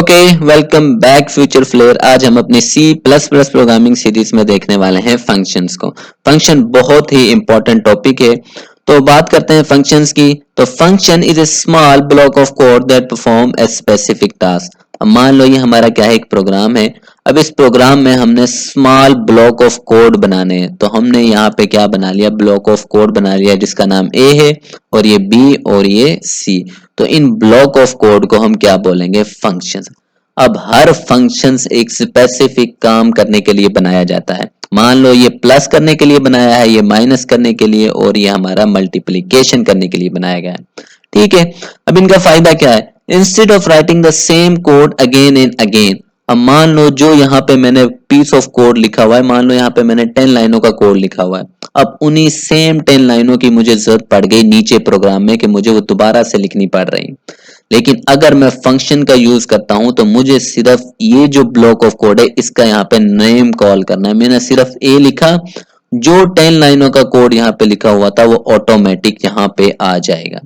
Okay, welcome back future flair. आज हम अपनी C++ प्रोग्रामिंग सीरीज में देखने वाले हैं फंक्शंस को। फंक्शन बहुत ही इंपॉर्टेंट टॉपिक है, तो बात करते हैं फंक्शंस की। तो function is a small block of code that perform a specific task. अब मान लो ये हमारा क्या है, एक प्रोग्राम है। अब इस प्रोग्राम में हमने स्मॉल ब्लॉक ऑफ कोड बनाने हैं, तो हमने यहाँ पे क्या बना लिया, ब्लॉक ऑफ कोड बना लिया जिसका नाम A है और ये B और ये C। तो इन ब्लॉक ऑफ कोड को हम क्या बोलेंगे, फंक्शन। अब हर फंक्शन एक स्पेसिफिक काम करने के लिए बनाया जाता है। मान लो ये प्लस करने के लिए बनाया है, ये माइनस करने के लिए, और ये हमारा मल्टीप्लिकेशन करने के लिए बनाया गया है। ठीक है, अब इनका फायदा क्या है, instead of writing the same code again and again. अब मान लो जो यहाँ पे मैंने पीस ऑफ कोड लिखा हुआ है, मान लो यहाँ पे मैंने 10 लाइनों का कोड लिखा हुआ है। अब उन्हीं सेम 10 लाइनों की मुझे जरूरत पड़ गई नीचे प्रोग्राम में कि मुझे वो दोबारा से लिखनी पड़ रही। लेकिन अगर मैं फंक्शन का यूज करता हूं तो मुझे सिर्फ ये जो ब्लॉक ऑफ कोड है इसका यहाँ पे नेम कॉल करना है। मैंने सिर्फ ए लिखा, जो 10 लाइनों का कोड यहाँ पे लिखा हुआ था वो ऑटोमेटिक यहाँ पे आ जाएगा।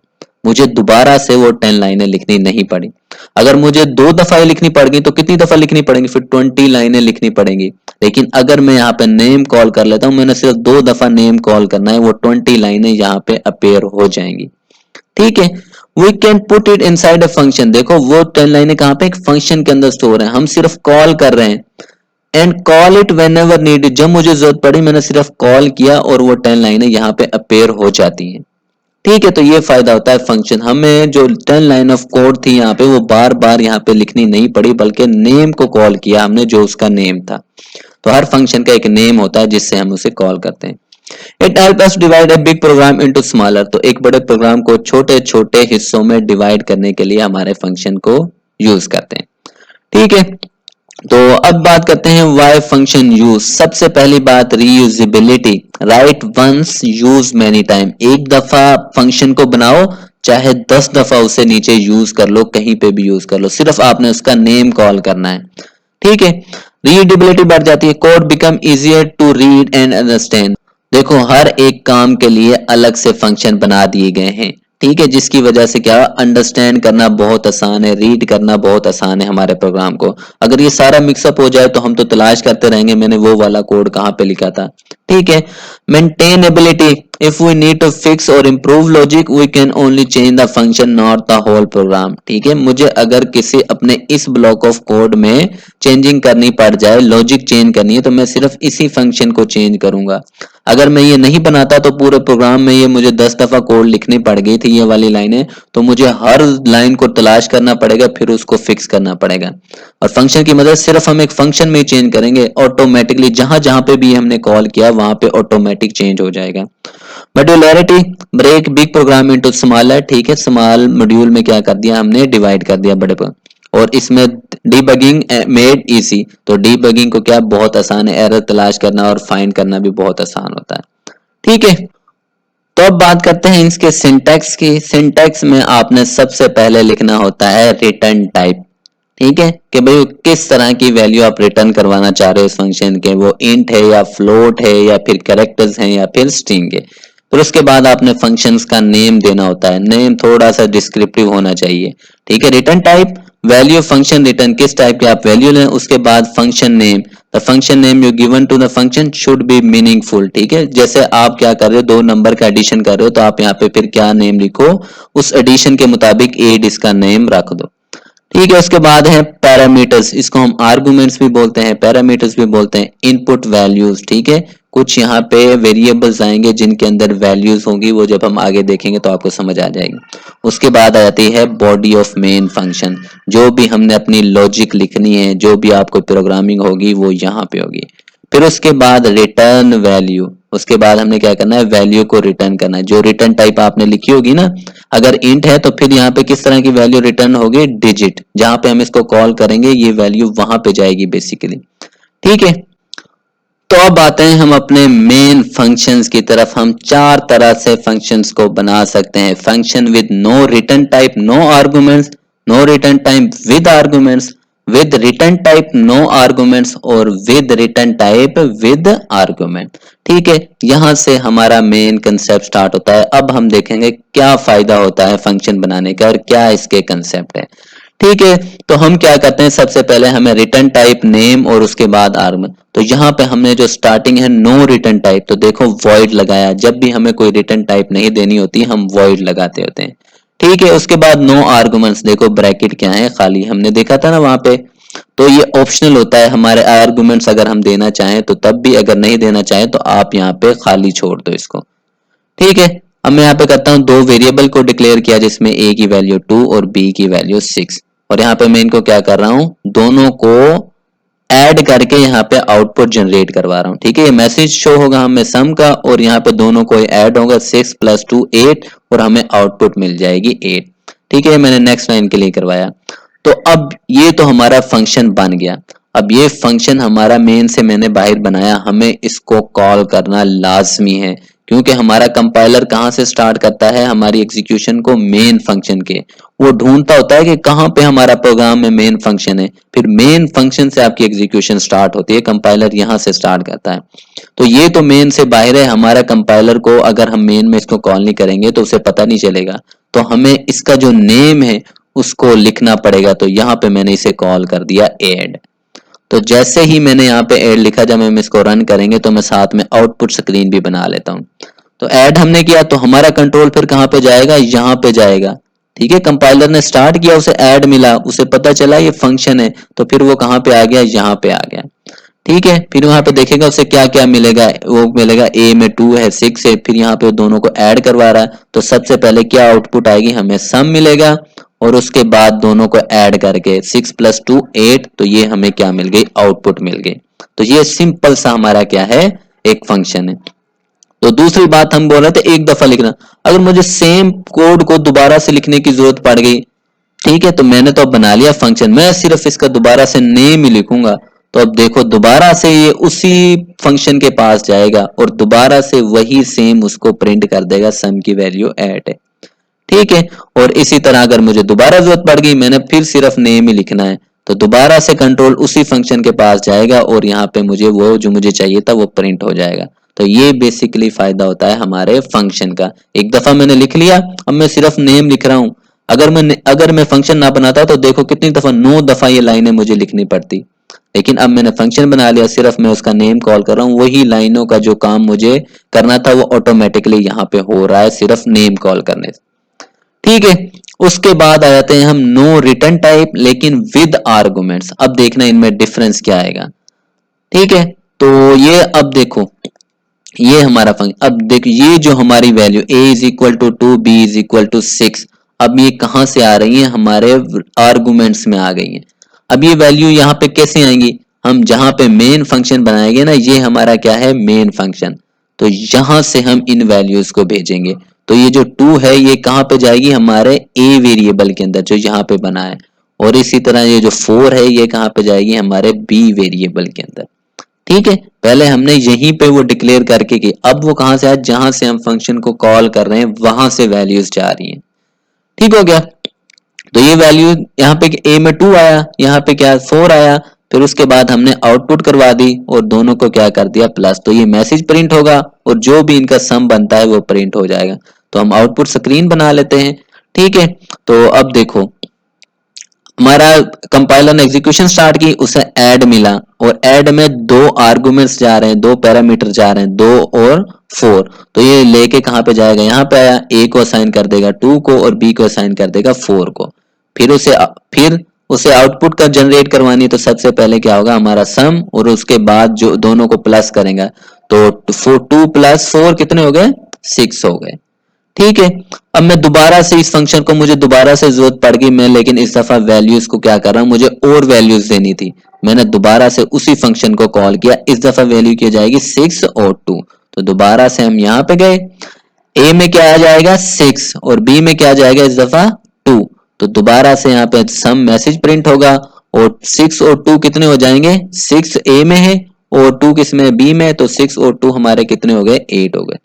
मुझे दोबारा से वो 10 लाइनें लिखनी नहीं पड़ी। अगर मुझे 2 दफा लिखनी पड़ गई तो कितनी दफा लिखनी पड़ेंगी, फिर 20 लाइनें लिखनी पड़ेंगी। लेकिन अगर मैं यहाँ पे नेम कॉल कर लेता हूँ, मैंने सिर्फ 2 दफा नेम कॉल करना है, वो 20 लाइनें यहाँ पे अपेयर हो जाएंगी। ठीक है, we can put it inside a function. देखो वो 10 लाइनें कहाँ पे, एक फंक्शन के अंदर स्टोर है। हम सिर्फ कॉल कर रहे हैं, and call it when ever need. जब मुझे जरूरत पड़ी मैंने सिर्फ कॉल किया और वो 10 लाइनें यहाँ पे अपेयर हो जाती हैं। ठीक है, तो ये फायदा होता है फंक्शन। हमें जो 10 लाइन ऑफ कोड थी यहाँ पे वो बार बार यहाँ पे लिखनी नहीं पड़ी, बल्कि नेम को कॉल किया हमने जो उसका नेम था। तो हर फंक्शन का एक नेम होता है जिससे हम उसे कॉल करते हैं। It help us divide a big program into smaller. तो एक बड़े प्रोग्राम को छोटे छोटे हिस्सों में डिवाइड करने के लिए हमारे फंक्शन को यूज करते हैं। ठीक है, तो अब बात करते हैं व्हाई फंक्शन यूज। सबसे पहली बात reusability. Right once use many time. एक दफा फंक्शन को बनाओ, चाहे 10 दफा उसे नीचे यूज कर लो, कहीं पे भी यूज कर लो, सिर्फ आपने उसका नेम कॉल करना है। ठीक है, रीयूजेबिलिटी बढ़ जाती है। Code become easier to read and understand. देखो हर एक काम के लिए अलग से फंक्शन बना दिए गए हैं। ठीक है, जिसकी वजह से क्या, अंडरस्टैंड करना बहुत आसान है, रीड करना बहुत आसान है हमारे प्रोग्राम को। अगर ये सारा मिक्सअप हो जाए तो हम तो तलाश करते रहेंगे मैंने वो वाला कोड कहाँ पे लिखा था। ठीक है, maintainability. If we need to fix और improve logic we can only change the function not the whole program. ठीक है, मुझे अगर किसी अपने इस ब्लॉक ऑफ कोड में चेंजिंग करनी पड़ जाए, लॉजिक चेंज करनी है, तो मैं सिर्फ इसी फंक्शन को चेंज करूंगा। अगर मैं ये नहीं बनाता तो पूरे प्रोग्राम में ये मुझे 10 दफा कोड लिखनी पड़ गई थी ये वाली लाइनें, तो मुझे हर लाइन को तलाश करना पड़ेगा, फिर उसको फिक्स करना पड़ेगा। और फंक्शन की मदद सिर्फ हम एक फंक्शन में चेंज करेंगे, ऑटोमेटिकली जहां जहां पे भी हमने कॉल किया वहां पे ऑटोमेटिक चेंज हो जाएगा। Modularity, break big program into smaller. ठीक है, स्मॉल मॉड्यूल में क्या कर दिया हमने, डिवाइड कर दिया बड़े पर। और इसमें डीबगिंग मेड इजी। तो डीबगिंग को क्या बहुत आसान है, एरर तलाश करना और फाइंड करना भी बहुत आसान होता है। ठीक है, तो अब बात करते हैं इसके सिंटैक्स की। सिंटैक्स में आपने सबसे पहले लिखना होता है रिटर्न टाइप। ठीक है, कि भाई किस तरह की वैल्यू आप रिटर्न करवाना चाह रहे हो इस फंक्शन के, वो इंट है या फ्लोट है या फिर कैरेक्टर्स हैं या फिर स्ट्रिंग है। फिर उसके बाद आपने फंक्शंस का नेम देना होता है। नेम थोड़ा सा डिस्क्रिप्टिव होना चाहिए। ठीक है, return type, value function return, किस टाइप के आप वैल्यू लें। उसके बाद function name, the function name you given to the function should be meaningful. ठीक है, जैसे आप क्या कर रहे हो, 2 नंबर का एडिशन कर रहे हो, तो आप यहाँ पे फिर क्या नेम लिखो, उस एडिशन के मुताबिक एड इसका नेम रख दो। ठीक है, उसके बाद है पैरामीटर्स। इसको हम आर्गुमेंट्स भी बोलते हैं, पैरामीटर्स भी बोलते हैं। Input values. ठीक है, कुछ यहाँ पे वेरिएबल्स आएंगे जिनके अंदर वैल्यूज होंगी, वो जब हम आगे देखेंगे तो आपको समझ आ जाएगी। उसके बाद आ जाती है बॉडी ऑफ मेन फंक्शन। जो भी हमने अपनी लॉजिक लिखनी है, जो भी आपको प्रोग्रामिंग होगी वो यहाँ पे होगी। फिर उसके बाद रिटर्न वैल्यू। उसके बाद हमने क्या करना है, वैल्यू को रिटर्न करना है। जो रिटर्न टाइप आपने लिखी होगी ना, अगर इंट है तो फिर यहाँ पे किस तरह की वैल्यू रिटर्न होगी, डिजिट। जहां पे हम इसको कॉल करेंगे ये वैल्यू वहां पे जाएगी बेसिकली। ठीक है, तो अब आते हैं हम अपने मेन फंक्शंस की तरफ। हम 4 तरह से फंक्शंस को बना सकते हैं। Function with no return type no arguments, no return type with arguments, with return type no arguments, और with return type with argument. ठीक है, यहां से हमारा मेन कंसेप्ट स्टार्ट होता है। अब हम देखेंगे क्या फायदा होता है फंक्शन बनाने का और क्या इसके कंसेप्ट है। ठीक है, तो हम क्या करते हैं, सबसे पहले हमें रिटर्न टाइप नेम और उसके बाद आर्गुमेंट। तो यहाँ पे हमने जो स्टार्टिंग है नो रिटर्न टाइप, तो देखो वॉइड लगाया, जब भी हमें कोई रिटर्न टाइप नहीं देनी होती हम वॉइड लगाते होते हैं। ठीक है, उसके बाद नो आर्गुमेंट्स, देखो ब्रैकेट क्या है, खाली, हमने देखा था ना वहां पे। तो ये ऑप्शनल होता है, हमारे आर्गुमेंट्स अगर हम देना चाहें तो तब भी, अगर नहीं देना चाहें तो आप यहाँ पे खाली छोड़ दो इसको। ठीक है, अब मैं यहाँ पे करता हूँ, दो वेरिएबल को डिक्लेयर किया जिसमें a की वैल्यू 2 और b की वैल्यू 6, और यहाँ पे मैं इनको क्या कर रहा हूँ, दोनों को ऐड करके यहाँ पे आउटपुट जनरेट करवा रहा हूँ। ठीक है, ये मैसेज शो होगा हमें सम का, और यहाँ पे दोनों को ऐड होगा, 6 + 2 8, और हमें आउटपुट मिल जाएगी 8। ठीक है, मैंने नेक्स्ट लाइन के लिए करवाया। तो अब ये तो हमारा फंक्शन बन गया। अब ये फंक्शन हमारा मेन से मैंने बाहर बनाया, हमें इसको कॉल करना लाजमी है, क्योंकि हमारा कंपाइलर कहाँ से स्टार्ट करता है हमारी एग्जीक्यूशन को, मेन फंक्शन के। वो ढूंढता होता है कि कहाँ पे हमारा प्रोग्राम में मेन फंक्शन है, फिर मेन फंक्शन से आपकी एग्जीक्यूशन स्टार्ट होती है, कंपाइलर यहाँ से स्टार्ट करता है। तो ये तो मेन से बाहर है, हमारा कंपाइलर को अगर हम मेन में इसको कॉल नहीं करेंगे तो उसे पता नहीं चलेगा। तो हमें इसका जो नेम है उसको लिखना पड़ेगा, तो यहाँ पे मैंने इसे कॉल कर दिया ऐड। तो जैसे ही मैंने यहाँ पे ऐड लिखा, जब हम इसको रन करेंगे तो मैं साथ में आउटपुट स्क्रीन भी बना लेता हूँ। तो ऐड हमने किया, तो हमारा कंट्रोल फिर कहाँ पे जाएगा, यहाँ पे जाएगा। ठीक है, कंपाइलर ने स्टार्ट किया, उसे ऐड मिला, उसे पता चला ये फंक्शन है, तो फिर वो कहाँ पे आ गया, यहाँ पे आ गया। ठीक है, फिर वहां पे देखेगा उसे क्या क्या मिलेगा, वो मिलेगा a में 2 है, 6 है, फिर यहाँ पे दोनों को ऐड करवा रहा है, तो सबसे पहले क्या आउटपुट आएगी, हमें सम मिलेगा, और उसके बाद दोनों को ऐड करके 6 + 2 8, तो ये हमें क्या मिल गई, आउटपुट मिल गई। तो ये सिंपल सा हमारा क्या है, एक फंक्शन है। तो दूसरी बात हम बोल रहे थे एक दफा लिखना, अगर मुझे सेम कोड को दोबारा से लिखने की जरूरत पड़ गई, ठीक है, तो मैंने तो अब बना लिया फंक्शन, मैं सिर्फ इसका दोबारा से नेम ही लिखूंगा। तो अब देखो दोबारा से ये उसी फंक्शन के पास जाएगा और दोबारा से वही सेम उसको प्रिंट कर देगा, सम की वैल्यू 8 है। ठीक है, और इसी तरह अगर मुझे दोबारा जरूरत पड़ गई, मैंने फिर सिर्फ नेम ही लिखना है, तो दोबारा से कंट्रोल उसी फंक्शन के पास जाएगा और यहाँ पे मुझे वो जो मुझे चाहिए था वो प्रिंट हो जाएगा। तो ये बेसिकली फायदा होता है हमारे फंक्शन का। एक दफा मैंने लिख लिया, अब मैं सिर्फ नेम लिख रहा हूँ। अगर मैं फंक्शन ना बनाता तो देखो कितनी दफा, 9 दफा ये लाइनें मुझे लिखनी पड़ती। लेकिन अब मैंने फंक्शन बना लिया, सिर्फ मैं उसका नेम कॉल कर रहा हूँ, वही लाइनों का जो काम मुझे करना था वो ऑटोमेटिकली यहाँ पे हो रहा है सिर्फ नेम कॉल करने से। ठीक है, उसके बाद आ जाते हैं हम नो रिटर्न टाइप लेकिन विद आर्गुमेंट्स। अब देखना इनमें डिफरेंस क्या आएगा। ठीक है, तो ये अब देखो, ये हमारा फंक्शन, अब देखो ये जो हमारी वैल्यू a = 2 b = 6, अब ये कहां से आ रही है, हमारे आर्गुमेंट्स में आ गई है। अब ये वैल्यू यहाँ पे कैसे आएंगी, हम जहां पे मेन फंक्शन बनाएंगे ना, ये हमारा क्या है, मेन फंक्शन, तो यहां से हम इन वैल्यूज को भेजेंगे। तो ये जो 2 है ये कहां पे जाएगी, हमारे a वेरिएबल के अंदर जो यहाँ पे बना है, और इसी तरह ये जो 4 है ये कहां पे जाएगी, हमारे b वेरिएबल के अंदर। ठीक है, पहले हमने यहीं पे वो डिक्लेयर करके की, अब वो कहां से आया, जहां से हम फंक्शन को कॉल कर रहे हैं वहां से वैल्यूज जा रही हैं। ठीक हो गया, तो ये वैल्यू यहाँ पे a में 2 आया, यहाँ पे क्या 4 आया, फिर उसके बाद हमने आउटपुट करवा दी और दोनों को क्या कर दिया प्लस, तो ये मैसेज प्रिंट होगा और जो भी इनका सम बनता है वो प्रिंट हो जाएगा। तो हम आउटपुट स्क्रीन बना लेते हैं। ठीक है, तो अब देखो हमारा कंपाइलर ने एग्जीक्यूशन स्टार्ट की, उसे ऐड मिला, और ऐड में 2 आर्गुमेंट्स जा रहे हैं, 2 पैरामीटर जा रहे हैं, 2 और 4, तो ये लेके कहां पे जाएगा, यहाँ पे आया, a को असाइन कर देगा 2 को और b को असाइन कर देगा 4 को। फिर उसे आउटपुट का जनरेट करवानी, तो सबसे पहले क्या होगा, हमारा सम, और उसके बाद जो दोनों को प्लस करेंगे, तो 2 + 4 कितने हो गए, 6 हो गए। ठीक है, अब मैं दोबारा से इस फंक्शन को, मुझे दोबारा से जरूरत पड़ गई, मैं लेकिन इस दफा वैल्यूज को क्या कर रहा हूं, मुझे और वैल्यूज देनी थी, मैंने दोबारा से उसी फंक्शन को कॉल किया, इस दफा वैल्यू की जाएगी 6 और 2। तो दोबारा से हम यहाँ पे गए, a में क्या आ जाएगा 6 और b में क्या आ जाएगा इस दफा 2, तो दोबारा से यहाँ पे सम मैसेज प्रिंट होगा, और 6 और 2 कितने हो जाएंगे, 6 a में है और 2 किस में, b में, तो 6 और 2 हमारे कितने हो गए, 8 हो गए।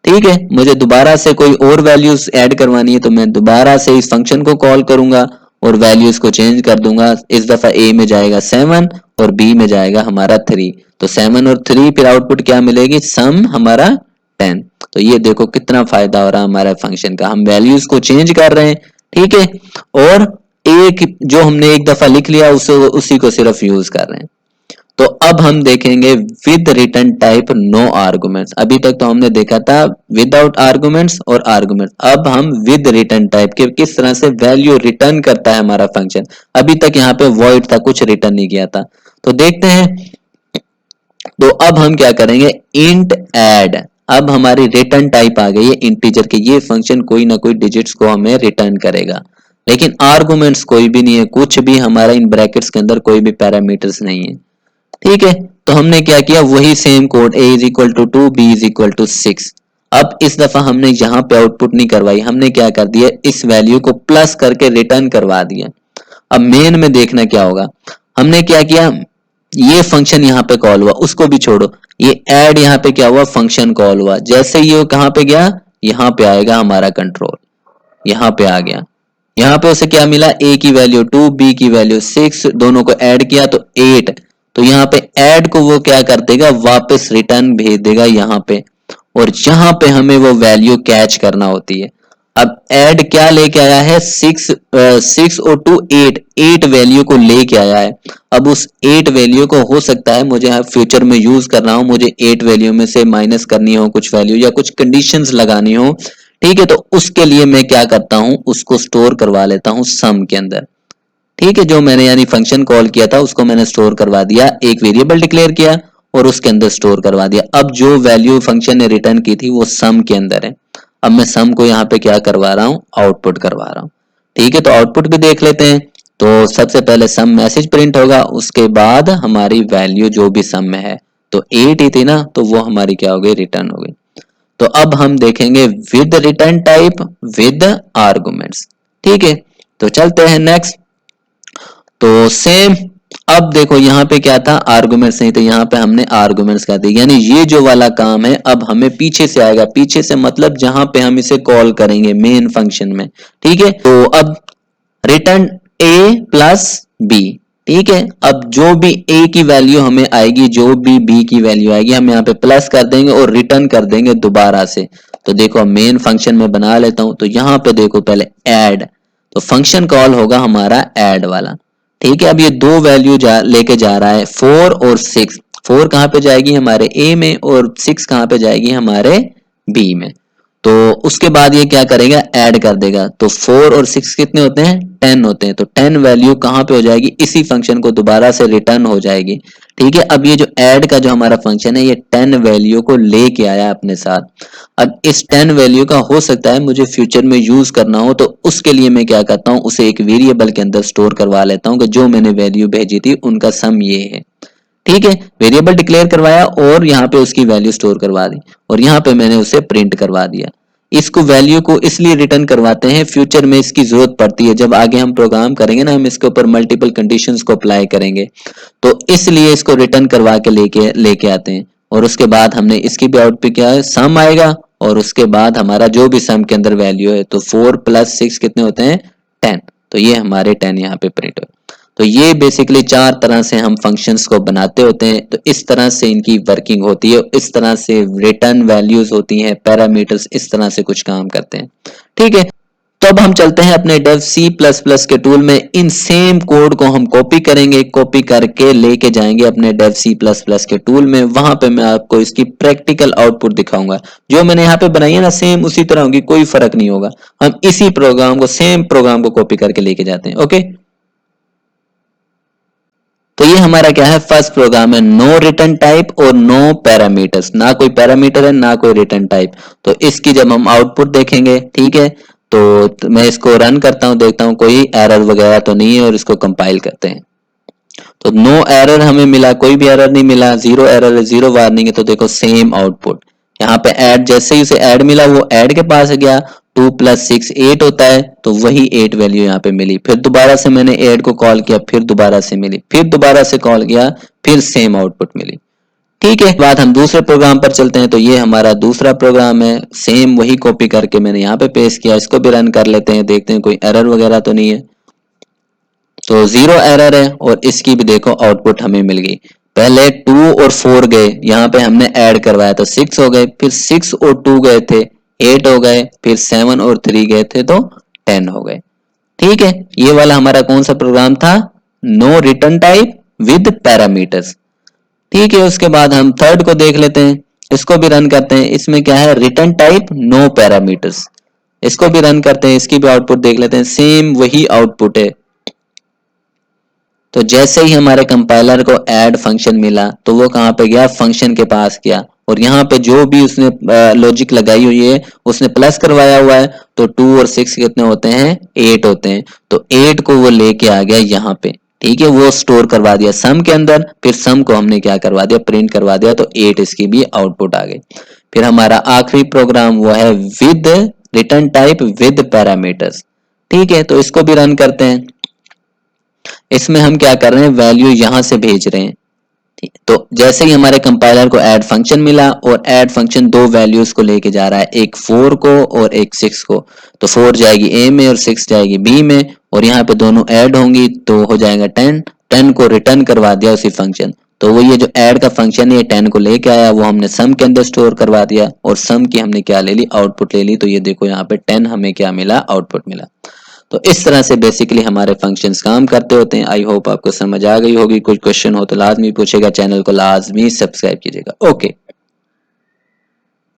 ठीक है, मुझे दोबारा से कोई और वैल्यूज ऐड करवानी है, तो मैं दोबारा से इस फंक्शन को कॉल करूंगा और वैल्यूज को चेंज कर दूंगा। इस दफा a में जाएगा 7 और b में जाएगा हमारा 3, तो 7 और 3, फिर आउटपुट क्या मिलेगी, सम हमारा 10। तो ये देखो कितना फायदा हो रहा है हमारे फंक्शन का, हम वैल्यूज को चेंज कर रहे हैं। ठीक है, और एक जो हमने एक दफा लिख लिया उसी को सिर्फ यूज कर रहे हैं। तो अब हम देखेंगे with return type no arguments. अभी तक तो हमने देखा था विदाउट आर्गुमेंट्स और आर्गुमेंट्स, अब हम विद रिटर्न टाइप के किस तरह से वैल्यू रिटर्न करता है हमारा फंक्शन। अभी तक यहाँ पे वॉइड था, कुछ रिटर्न नहीं किया था। तो देखते हैं। तो अब हम क्या करेंगे, इंट ऐड। अब हमारी रिटर्न टाइप आ गई है इंटीजर के, ये फंक्शन कोई ना कोई डिजिट्स को हमें रिटर्न करेगा, लेकिन आर्गुमेंट्स कोई भी नहीं है, कुछ भी हमारा इन ब्रैकेट्स के अंदर कोई भी पैरामीटर्स नहीं है। ठीक है, तो हमने क्या किया, वही same code a is equal to 2, b is equal to 6। अब इस दफा हमने यहाँ पे आउटपुट नहीं करवाई, हमने क्या कर दिया, इस वैल्यू को प्लस करके रिटर्न करवा दिया। अब मेन में देखना क्या होगा, हमने क्या किया, ये फंक्शन यहाँ पे कॉल हुआ, उसको भी छोड़ो, ये ऐड यहाँ पे क्या हुआ, फंक्शन कॉल हुआ। जैसे ये कहाँ पे गया, यहाँ पे आएगा हमारा कंट्रोल, यहाँ पे आ गया। यहाँ पे उसे क्या मिला, a की वैल्यू 2, b की वैल्यू 6, दोनों को ऐड किया तो 8। तो यहाँ पे ऐड को वो क्या कर देगा, वापस रिटर्न भेज देगा यहाँ पे, और यहाँ पे हमें वो वैल्यू कैच करना होती है। अब ऐड क्या लेके आया है, 6 और 2 8, 8 वैल्यू को लेके आया है। अब उस 8 वैल्यू को हो सकता है मुझे फ्यूचर में यूज कर रहा हूं, मुझे 8 वैल्यू में से माइनस करनी हो कुछ वैल्यू या कुछ कंडीशंस लगानी हो। ठीक है, तो उसके लिए मैं क्या करता हूं, उसको स्टोर करवा लेता हूं सम के अंदर। ठीक है, जो मैंने यानी फंक्शन कॉल किया था उसको मैंने स्टोर करवा दिया, एक वेरिएबल डिक्लेयर किया और उसके अंदर स्टोर करवा दिया। अब जो वैल्यू फंक्शन ने रिटर्न की थी वो सम के अंदर है। अब मैं सम को यहाँ पे क्या करवा रहा हूँ, आउटपुट करवा रहा हूँ। ठीक है, तो आउटपुट भी देख लेते हैं। तो सबसे पहले सम मैसेज प्रिंट होगा, उसके बाद हमारी वैल्यू जो भी सम में है, तो 8 ही थी ना, तो वो हमारी क्या हो गई, रिटर्न हो गई। तो अब हम देखेंगे with return type with arguments. ठीक है, तो चलते हैं नेक्स्ट। तो सेम, अब देखो यहाँ पे क्या था, आर्गुमेंट्स नहीं, तो यहाँ पे हमने आर्गुमेंट्स कर दिए, यानी ये जो वाला काम है अब हमें पीछे से आएगा। पीछे से मतलब जहां पे हम इसे कॉल करेंगे मेन फंक्शन में। ठीक है, तो अब रिटर्न a प्लस बी। ठीक है, अब जो भी a की वैल्यू हमें आएगी, जो भी b की वैल्यू आएगी, हम यहाँ पे प्लस कर देंगे और रिटर्न कर देंगे दोबारा से। तो देखो मेन फंक्शन में बना लेता हूं, तो यहाँ पे देखो पहले ऐड, तो फंक्शन कॉल होगा हमारा ऐड वाला। ठीक है, अब ये दो वैल्यू लेके जा रहा है 4 और 6। 4 कहाँ पे जाएगी, हमारे a में, और 6 कहाँ पे जाएगी, हमारे b में। तो उसके बाद ये क्या करेगा, ऐड कर देगा। तो 4 और 6 कितने होते हैं, 10 होते हैं। तो 10 वैल्यू कहाँ पे हो जाएगी, इसी फंक्शन को दोबारा से रिटर्न हो जाएगी। ठीक है, अब ये जो ऐड का जो हमारा फंक्शन है, ये 10 वैल्यू को लेके आया अपने साथ। अब इस 10 वैल्यू का हो सकता है मुझे फ्यूचर में यूज करना हो, तो उसके लिए मैं क्या करता हूँ, उसे एक वेरिएबल के अंदर स्टोर करवा लेता हूँ कि जो मैंने वैल्यू भेजी थी उनका सम ये है। ठीक है, वेरिएबल डिक्लेयर करवाया और यहाँ पे उसकी वैल्यू स्टोर करवा दी, और यहाँ पे मैंने उसे प्रिंट करवा दिया। इसको वैल्यू को इसलिए रिटर्न करवाते हैं, फ्यूचर में इसकी जरूरत पड़ती है, जब आगे हम प्रोग्राम करेंगे ना, हम इसके ऊपर मल्टीपल कंडीशंस को अप्लाई करेंगे, तो इसलिए इसको रिटर्न करवा के लेके आते हैं। और उसके बाद हमने इसकी भी आउटपुट क्या है, सम आएगा, और उसके बाद हमारा जो भी सम के अंदर वैल्यू है, तो 4 प्लस 6 कितने होते हैं, 10। तो ये हमारे 10 यहाँ पे प्रिंट हो। तो ये बेसिकली 4 तरह से हम फंक्शंस को बनाते होते हैं। तो इस तरह से इनकी वर्किंग होती है, इस तरह से रिटर्न वैल्यूज होती हैं, पैरामीटर्स, इस तरह से कुछ काम करते हैं। ठीक है, तो अब हम चलते हैं अपने डेव सी प्लस प्लस के टूल में। इन सेम कोड को हम कॉपी करेंगे, कॉपी करके लेके जाएंगे अपने डेव सी प्लस प्लस के टूल में। वहां पे मैं आपको इसकी प्रैक्टिकल आउटपुट दिखाऊंगा। जो मैंने यहाँ पे बनाई है ना, सेम उसी तरह होगी, कोई फर्क नहीं होगा। हम इसी प्रोग्राम को, सेम प्रोग्राम को कॉपी करके लेके जाते हैं। ओके, तो ये हमारा क्या है, फर्स्ट प्रोग्राम है, नो रिटर्न टाइप और नो पैरामीटर्स, ना कोई पैरामीटर है ना कोई रिटर्न टाइप। तो इसकी जब हम आउटपुट देखेंगे, ठीक है, तो मैं इसको रन करता हूं, देखता हूं कोई एरर वगैरह तो नहीं है, और इसको कंपाइल करते हैं। तो नो एरर हमें मिला, कोई भी एरर नहीं मिला, जीरो एरर है, जीरो वार्निंग है। तो देखो सेम आउटपुट यहाँ पे ऐड, जैसे ही उसे ऐड मिला वो ऐड के पास गया, 2 प्लस 6 8 होता है, तो वही 8 वैल्यू यहाँ पे मिली। फिर दोबारा से मैंने ऐड को कॉल किया, फिर दोबारा से मिली, फिर दोबारा से कॉल किया, फिर सेम आउटपुट मिली। ठीक है, बाद हम दूसरे प्रोग्राम पर चलते हैं। तो ये हमारा दूसरा प्रोग्राम है, सेम वही कॉपी करके मैंने यहाँ पे पेस्ट किया। इसको भी रन कर लेते हैं, देखते हैं कोई एरर वगैरह तो नहीं है। तो जीरो एरर है, और इसकी भी देखो आउटपुट हमें मिल गई। पहले 2 और 4 गए, यहाँ पे हमने ऐड करवाया तो 6 हो गए, फिर 6 और 2 गए थे 8 हो गए, फिर 7 और 3 गए थे तो 10 हो गए। ठीक है, ये वाला हमारा कौन सा प्रोग्राम था, no return type with parameters. ठीक है, उसके बाद हम थर्ड को देख लेते हैं, इसको भी रन करते हैं। इसमें क्या है, रिटर्न टाइप नो पैरामीटर्स। इसको भी रन करते हैं, इसकी भी आउटपुट देख लेते हैं, सेम वही आउटपुट है। तो जैसे ही हमारे कंपाइलर को ऐड फंक्शन मिला तो वो कहाँ पे गया, फंक्शन के पास गया, और यहाँ पे जो भी उसने लॉजिक लगाई हुई है उसने प्लस करवाया हुआ है, तो 2 और 6 कितने होते हैं, 8 होते हैं। तो 8 को वो लेके आ गया यहाँ पे, ठीक है, वो स्टोर करवा दिया सम के अंदर, फिर सम को हमने क्या करवा दिया, प्रिंट करवा दिया, तो 8 इसकी भी आउटपुट आ गई। फिर हमारा आखिरी प्रोग्राम वो है with return type with parameters. ठीक है, तो इसको भी रन करते हैं। इसमें हम क्या कर रहे हैं, वैल्यू यहां से भेज रहे हैं। तो जैसे ही हमारे कंपाइलर को ऐड फंक्शन मिला, और ऐड फंक्शन दो वैल्यूज को लेके जा रहा है, एक 4 को और एक 6 को। तो 4 जाएगी ए में और 6 जाएगी बी में, और यहाँ पे दोनों ऐड होंगी तो हो जाएगा 10। 10 को रिटर्न करवा दिया उसी फंक्शन। तो वो ये जो ऐड का फंक्शन है 10 को लेके आया, वो हमने सम के अंदर स्टोर करवा दिया, और सम की हमने क्या ले ली, आउटपुट ले ली। तो ये देखो यहाँ पे 10 हमें क्या मिला, आउटपुट मिला। तो इस तरह से बेसिकली हमारे फंक्शंस काम करते होते हैं। आई होप आपको समझ आ गई होगी। कुछ क्वेश्चन हो तो लाजमी पूछेगा, चैनल को लाजमी सब्सक्राइब कीजिएगा। ओके।